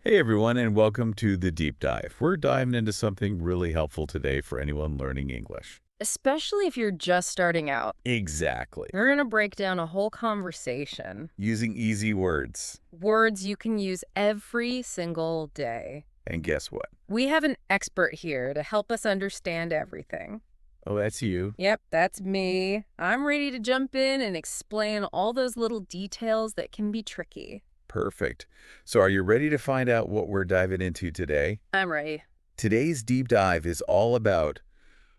Hey everyone, and welcome to the deep dive. We're diving into something really helpful today for anyone learning English. Especially if you're just starting out. Exactly. We're going to break down a whole conversation. Using easy words. Words you can use every single day. And guess what? We have an expert here to help us understand everything. Oh, that's you. Yep, that's me. I'm ready to jump in and explain all those little details that can be tricky. Perfect. So are you ready to find out what we're diving into today? I'm ready. Today's deep dive is all about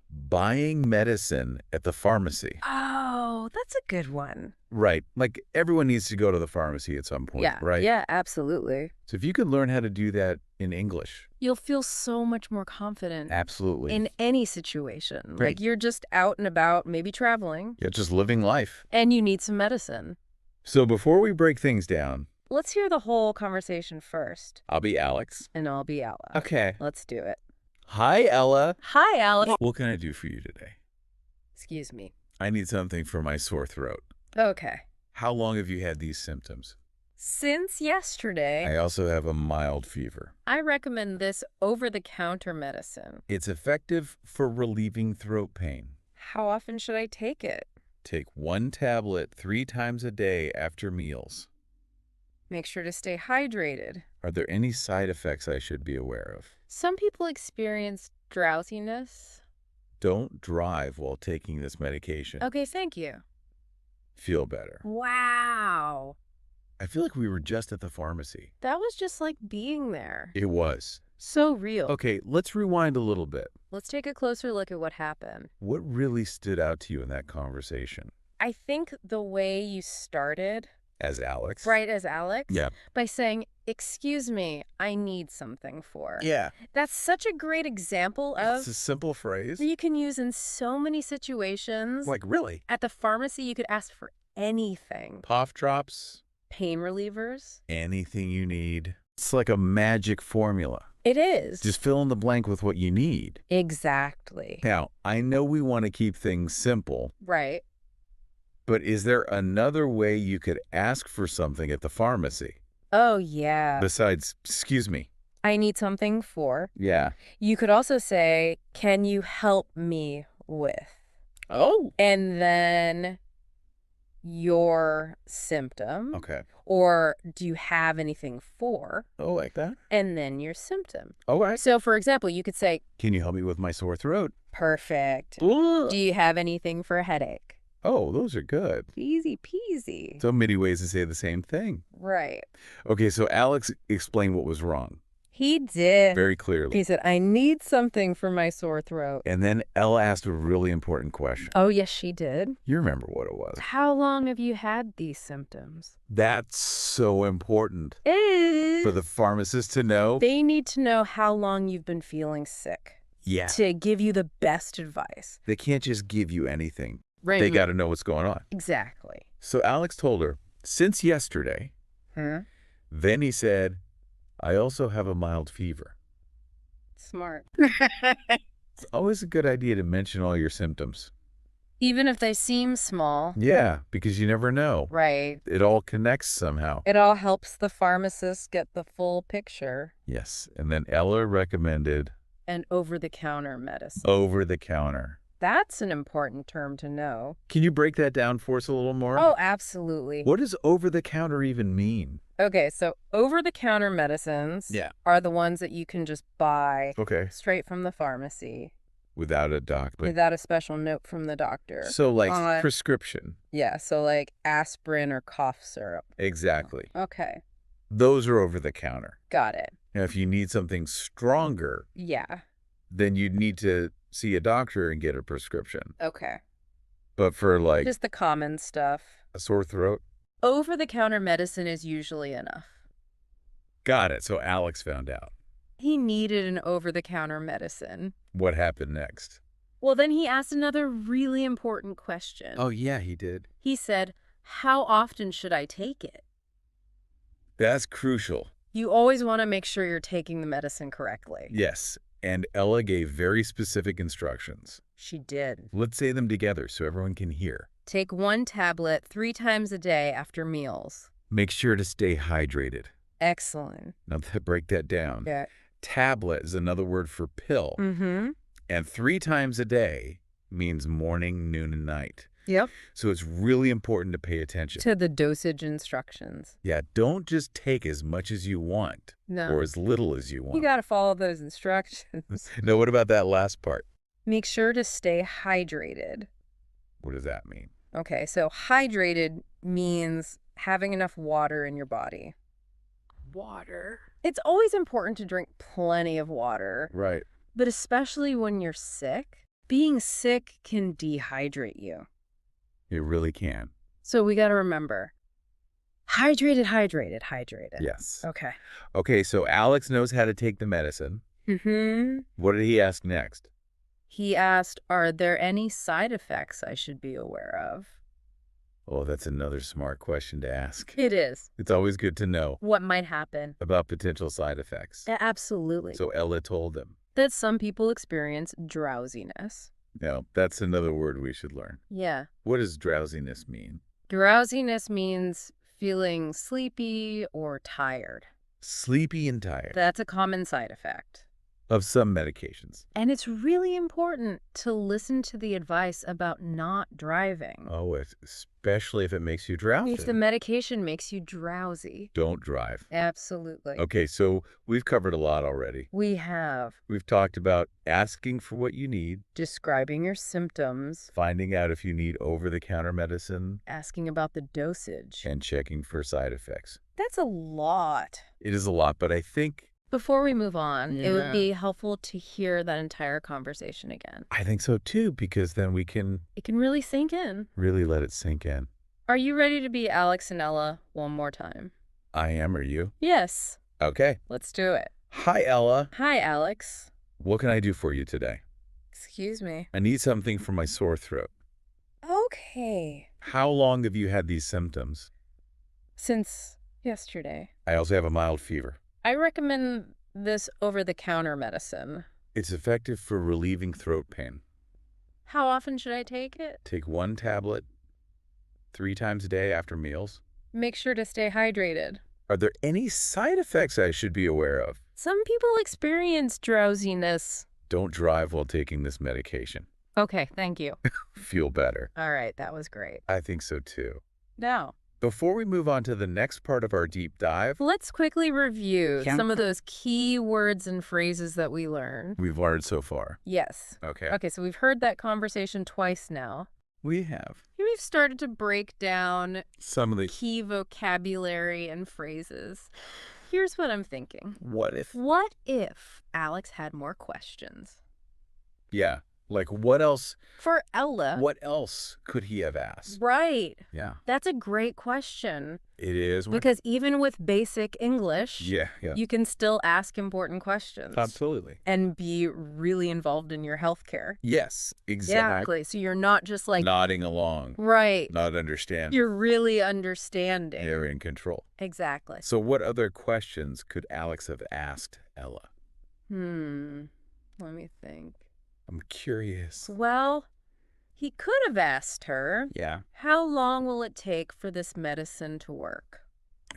buying medicine at the pharmacy. Oh, that's a good one. Right. Like everyone needs to go to the pharmacy at some point, right? Yeah, absolutely. So if you could learn how to do that in English. You'll feel so much more confident. Absolutely. In any situation. Right. Like you're just out and about, maybe traveling. Yeah, just living life. And you need some medicine. So before we break things down, let's hear the whole conversation first. I'll be Alex. And I'll be Ella. Okay. Let's do it. Hi, Ella. Hi, Alex. What can I do for you today? Excuse me. I need something for my sore throat. Okay. How long have you had these symptoms? Since yesterday, I also have a mild fever. I recommend this over-the-counter medicine. It's effective for relieving throat pain. How often should I take it? Take 1 tablet 3 times a day after meals. Make sure to stay hydrated. Are there any side effects I should be aware of? Some people experience drowsiness. Don't drive while taking this medication. Okay, thank you. Feel better. Wow. I feel like we were just at the pharmacy. That was just like being there. It was. So real. Okay, let's rewind a little bit. Let's take a closer look at what happened. What really stood out to you in that conversation? I think the way you started, As Alex? right, as Alex, Yeah. by saying, "Excuse me, I need something for." Yeah. That's such a great example It's a of simple phrase. that you can use in so many situations. Like, really? At the pharmacy, you could ask for anything. Cough drops, Pain relievers. anything you need. It's like a magic formula. It is. Just fill in the blank with what you need. Exactly. Now, I know we want to keep things simple, Right. but is there another way you could ask for something at the pharmacy? Oh, yeah. Besides, excuse me. I need something for. Yeah. You could also say, "Can you help me with?" Oh. And then your symptom. Okay. Or do you have anything for? Oh, like that? And then your symptom. All right. So, for example, you could say, Can you help me with my sore throat? "Perfect. Ugh. Do you have anything for a headache?" Oh, those are good. Easy peasy. So many ways to say the same thing. Right. Okay, so Alex explained what was wrong He did. very clearly. He said, "I need something for my sore throat." And then Ella asked a really important question. Oh, yes, she did. You remember what it was. How long have you had these symptoms? That's so important Eh. for the pharmacist to know. They need to know how long you've been feeling sick Yeah. to give you the best advice. They can't just give you anything. Right. They got to know what's going on. Exactly. So Alex told her, since yesterday, Huh? then he said, I also have a mild fever. Smart. It's always a good idea to mention all your symptoms. Even if they seem small. Yeah, because you never know. Right. It all connects somehow. It all helps the pharmacist get the full picture. Yes. And then Ella recommended And over-the-counter medicine. over the counter. That's an important term to know. Can you break that down for us a little more? Oh, absolutely. What does over the counter even mean? Okay, so over-the-counter medicines Yeah. are the ones that you can just buy Okay. straight from the pharmacy Without a doctor. without a special note from the doctor. So like Uh, prescription. Yeah, so like aspirin or cough syrup. Exactly. Okay, Those are over the counter. got it. Now, if you need something stronger, Yeah, then you'd need to see a doctor and get a prescription. okay. But for like Just the common stuff. a sore throat, Over-the-counter medicine is usually enough. got it. So Alex found out. He needed an over-the-counter medicine. What happened next? Well, then he asked another really important question. Oh, yeah, he did. He said, "How often should I take it?" That's crucial. You always want to make sure you're taking the medicine correctly. Yes. And Ella gave very specific instructions. She did. Let's say them together so everyone can hear. Take 1 tablet 3 times a day after meals. Make sure to stay hydrated. Excellent. Now, break that down. Yeah. Tablet is another word for pill. Mm-hmm. And 3 times a day means morning, noon, and night. Yep. So it's really important to pay attention. To the dosage instructions. Yeah, don't just take as much as you want No. or as little as you You want. got to follow those instructions. No, what about that last part? Make sure to stay hydrated. What does that mean? Okay, so hydrated means having enough water in your body. Water? It's always important to drink plenty of water. Right. But especially when you're sick, being sick can dehydrate you. It really can. So we got to remember, hydrated. Yes. Okay. Okay, so Alex knows how to take the medicine. Mm-hmm. What did he ask next? He asked, are there any side effects I should be aware of? Oh, that's another smart question to ask. It is. It's always good to know What might happen? about potential side effects. Absolutely. So Ella told him. That some people experience drowsiness. No, that's another word we should learn. Yeah. What does drowsiness mean? Drowsiness means feeling sleepy or tired. Sleepy and tired. That's a common side effect. Of some medications. And it's really important to listen to the advice about not driving. Oh, especially if it makes you drowsy. If the medication makes you drowsy. Don't drive. Absolutely. Okay, so we've covered a lot already. We have We've talked about asking for what you need, describing your symptoms, finding out if you need over-the-counter medicine, asking about the dosage. and checking for side effects. That's a lot. It is a lot, but I think Before we move on, it would Yeah. be helpful to hear that entire conversation again. I think so too, because then we can It can really sink in. really let it sink in. Are you ready to be Alex and Ella one more time? I am, are you? Yes. Okay. Let's do it. Hi, Ella. Hi, Alex. What can I do for you today? Excuse me. I need something for my sore throat. Okay. How long have you had these symptoms? Since yesterday. I also have a mild fever. I recommend this over-the-counter medicine. It's effective for relieving throat pain. How often should I take it? Take 1 tablet 3 times a day after meals. Make sure to stay hydrated. Are there any side effects I should be aware of? Some people experience drowsiness. Don't drive while taking this medication. Okay, thank you. Feel better. All right, that was great. I think so too. Now, Before we move on to the next part of our deep dive, let's quickly review Yeah. some of those key words and phrases that we learned. we've learned so far. Yes. Okay. Okay, so we've heard that conversation twice now. We have We've started to break down some of the key vocabulary and phrases. Here's what I'm thinking. what if. What if Alex had more questions? Yeah. Like what else? For Ella. What else could he have asked? Right. Yeah. That's a great question. It is. Because even with basic English, Yeah. you can still ask important questions. Absolutely. And be really involved in your healthcare. Yes. Exactly. Exactly. So you're not just like, Nodding along. right. Not understand. You're really understanding. They're in control. Exactly. So what other questions could Alex have asked Ella? Let me think. I'm curious. Well, he could have asked her, Yeah. how long will it take for this medicine to work?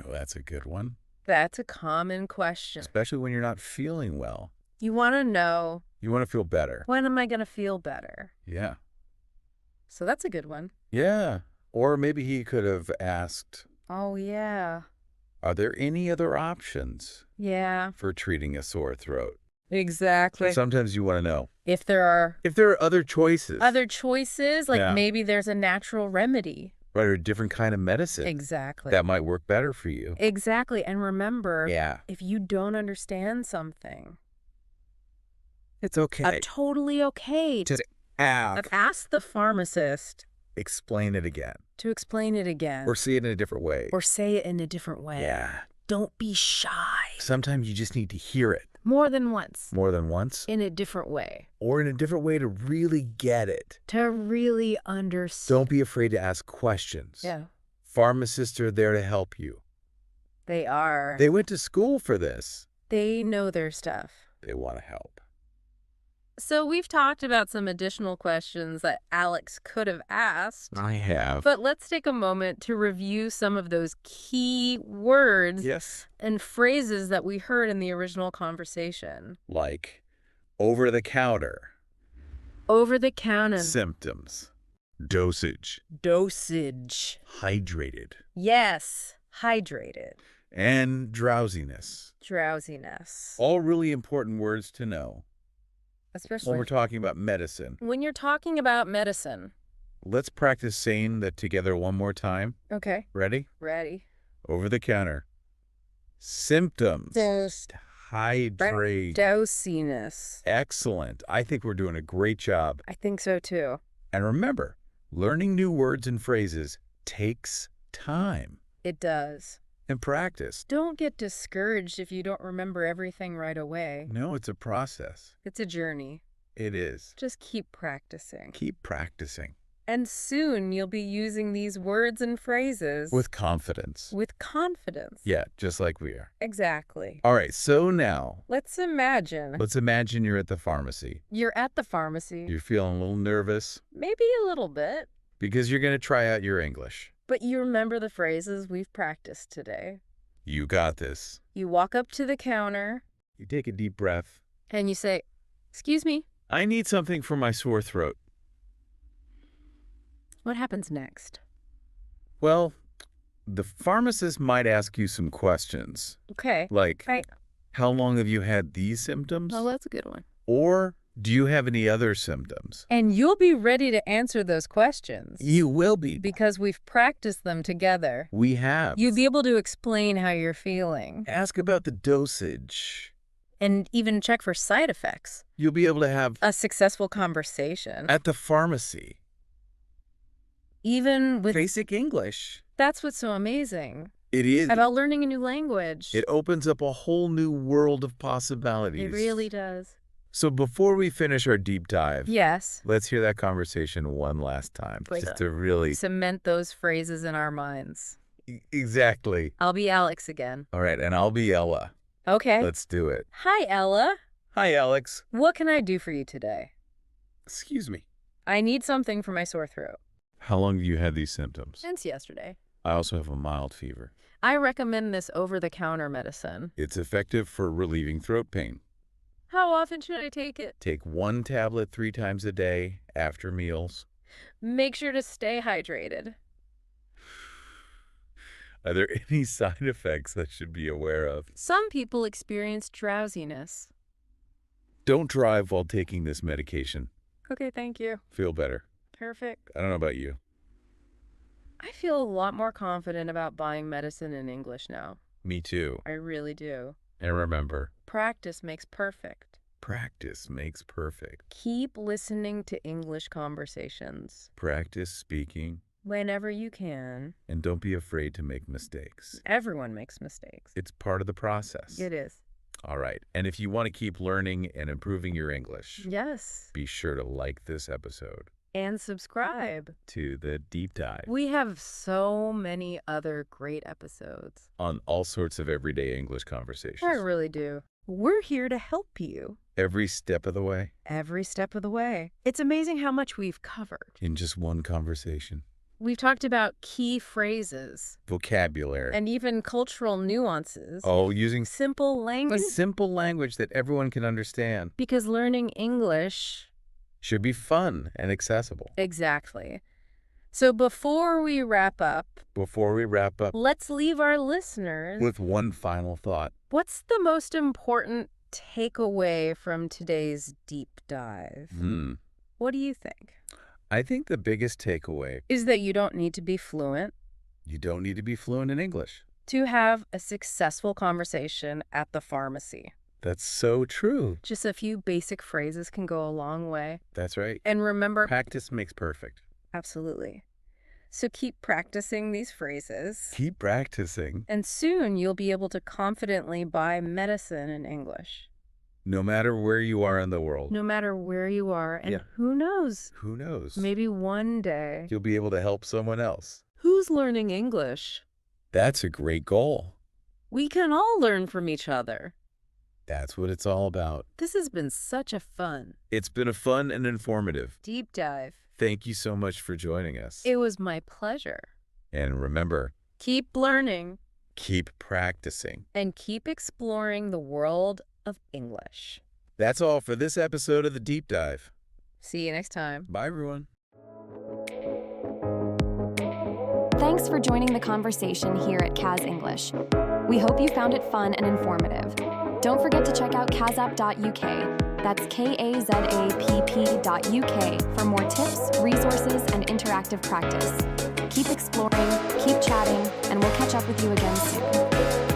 Oh, that's a good one. That's a common question. Especially when you're not feeling well. You want to know, You want to feel better. when am I going to feel better? Yeah. So that's a good one. Yeah. Or maybe he could have asked, Oh, yeah. are there any other options Yeah. for treating a sore throat? Exactly. Sometimes you want to know If there are if there are other choices. other choices, like Yeah. maybe there's a natural remedy. Right, or a different kind of medicine Exactly. that might work better for you. Exactly. And remember, Yeah. if you don't understand something, It's okay. totally okay. Just ask. Ask the pharmacist Explain it again. to explain it again. Or see it in a different way. Or say it in a different way. Yeah. Don't be shy. Sometimes you just need to hear it More than once. more than once. In a different way. Or in a different way to really get it. To really understand. Don't be afraid to ask questions. Yeah. Pharmacists are there to help you. They are. They went to school for this. They know their stuff. They want to help. So we've talked about some additional questions that Alex could have asked, I have. but let's take a moment to review some of those key words Yes. and phrases that we heard in the original conversation. Like over the counter, Over the counter. symptoms, dosage, Dosage. hydrated, Yes. Hydrated. and drowsiness. Drowsiness. All really important words to know Especially when we're talking about medicine. when you're talking about medicine. Let's practice saying that together one more time. Okay. Ready? Ready. Over the counter. Symptoms. Hydrate. Drowsiness. Excellent. I think we're doing a great job. I think so too. And remember, learning new words and phrases takes time It does. and practice. Don't get discouraged if you don't remember everything right away. No, it's a process. It's a journey. It is. Just keep practicing. Keep practicing. And soon you'll be using these words and phrases With confidence. with confidence. Yeah, just like we are. Exactly. All right, so now, Let's imagine let's imagine you're at the pharmacy. you're at the pharmacy. You're feeling a little nervous Maybe a little bit, because you're going to try out your English. but you remember the phrases we've practiced today. You got this. You walk up to the counter You take a deep breath. and you say, "Excuse me." I need something for my sore throat. What happens next? Well, the pharmacist might ask you some questions, Okay. like, Right. how long have you had these symptoms? Well, that's a good one. Or do you have any other symptoms? And you'll be ready to answer those questions You will be. because we've practiced them together. We have. You'll be able to explain how you're feeling Ask about the dosage. and even check for side effects. You'll be able to have A successful conversation. at the pharmacy. Even with Basic English. that's what's so amazing It is. about learning a new language. It opens up a whole new world of possibilities. It really does. So before we finish our deep dive, Yes. let's hear that conversation one last time. Like just to really... cement those phrases in our minds. Exactly. I'll be Alex again. All right, and I'll be Ella. Okay. Let's do it. Hi, Ella. Hi, Alex. What can I do for you today? Excuse me. I need something for my sore throat. How long have you had these symptoms? Since yesterday. I also have a mild fever. I recommend this over-the-counter medicine. It's effective for relieving throat pain. How often should I take it? Take 1 tablet 3 times a day after meals. Make sure to stay hydrated. Are there any side effects I should be aware of? Some people experience drowsiness. Don't drive while taking this medication. Okay, thank you. Feel better. Perfect. I don't know about you. I feel a lot more confident about buying medicine in English now. Me too. I really do. And remember, Practice makes perfect. practice makes perfect. Keep listening to English conversations Practice speaking, whenever you can. and don't be afraid to make mistakes. Everyone makes mistakes. It's part of the process. It is. All right. And if you want to keep learning and improving your English, Yes. be sure to like this episode And subscribe. to the deep dive We have so many other great episodes. on all sorts of everyday English conversations. I really do. We're here to help you Every step of the way every step of the way. It's amazing how much we've covered. in just one conversation. We've talked about key phrases Vocabulary. and even cultural nuances. Oh, using Simple a language. simple language that everyone can understand. Because learning English. Should be fun and accessible. Exactly. So before we wrap up, Before we wrap up let's leave our listeners with one final thought. what's the most important takeaway from today's deep dive? What do you think? I think the biggest takeaway, Is that you don't need to be fluent you don't need to be fluent in English. to have a successful conversation at the pharmacy. That's so true. Just a few basic phrases can go a long way. That's right. And remember, Practice makes perfect. absolutely. So keep practicing these phrases, Keep practicing. and soon you'll be able to confidently buy medicine in English, No matter where you are in the world. no matter where you are. And Yeah. who knows, Who knows? maybe one day, You'll be able to help someone else. who's learning English? That's a great goal. We can all learn from each other. That's what it's all about. This has been such a fun It's been a fun and informative. deep dive. Thank you so much for joining us. It was my pleasure. And remember, Keep learning keep practicing. and keep exploring the world of English. That's all for this episode of The Deep Dive. See you next time. Bye, everyone. Thanks for joining the conversation here at Kaz English. We hope you found it fun and informative. Don't forget to check out kazapp.uk. That's kazapp.uk for more tips, resources, and interactive practice. Keep exploring, keep chatting, and we'll catch up with you again soon.